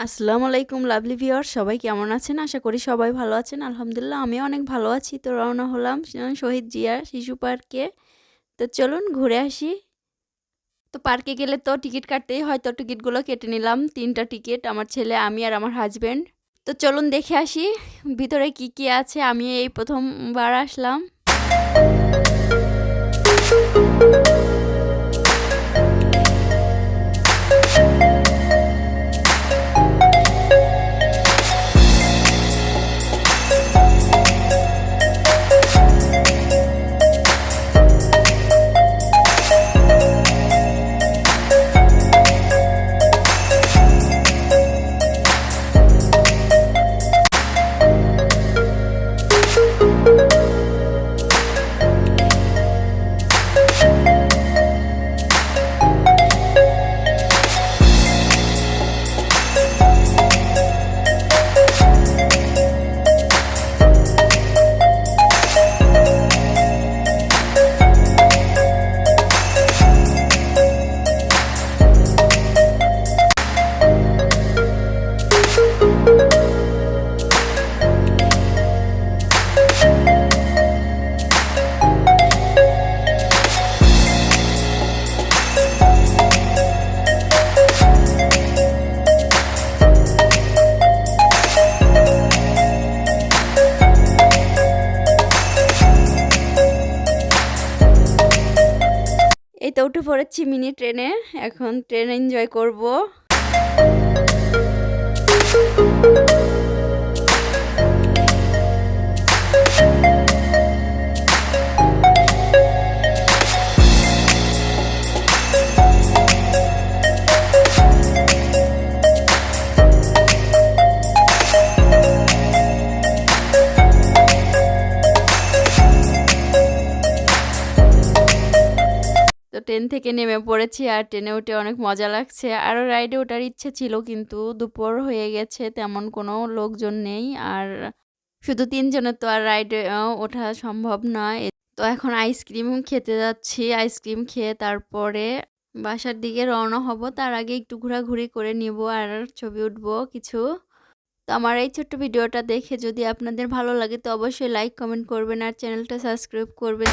আসসালামু আলাইকুম lovely viewer, সবাই কেমন আছেন? আশা করি সবাই ভালো আছেন। আলহামদুলিল্লাহ আমিও অনেক ভালো আছি। তো রওনা হলাম শহীদ জিয়া শিশু পার্কে। তো চলুন ঘুরে আসি। তো পার্কে গেলে তো টিকিট কাটতেই হয়, তো টিকিটগুলো কেটে নিলাম। 3টা টিকিট, আমার ছেলে, আমি আর আমার হাজবেন্ড। তো চলুন দেখে আসি ভিতরে কি কি আছে। আমি এই প্রথমবার আসলাম। এই তো উঠে পড়েছি মিনি ট্রেনে। এখন ট্রেন এনজয় করব। তো ট্রেন থেকে নেমে পড়েছি, আর ট্রেনে উঠে অনেক মজা লাগছে। আরও রাইডে ওঠার ইচ্ছে ছিল, কিন্তু দুপুর হয়ে গেছে, তেমন কোনো লোকজন নেই। আর শুধু 3জনের তো আর রাইডে ওঠা সম্ভব নয়। তো এখন আইসক্রিম খেতে যাচ্ছি। আইসক্রিম খেয়ে তারপরে বাসার দিকে রওনা হব। তার আগে একটু ঘোরাঘুরি করে নিব আর ছবি উঠবো কিছু। তো আমার এই ছোট্ট ভিডিওটা দেখে যদি আপনাদের ভালো লাগে তো অবশ্যই লাইক কমেন্ট করবেন আর চ্যানেলটা সাবস্ক্রাইব করবেন।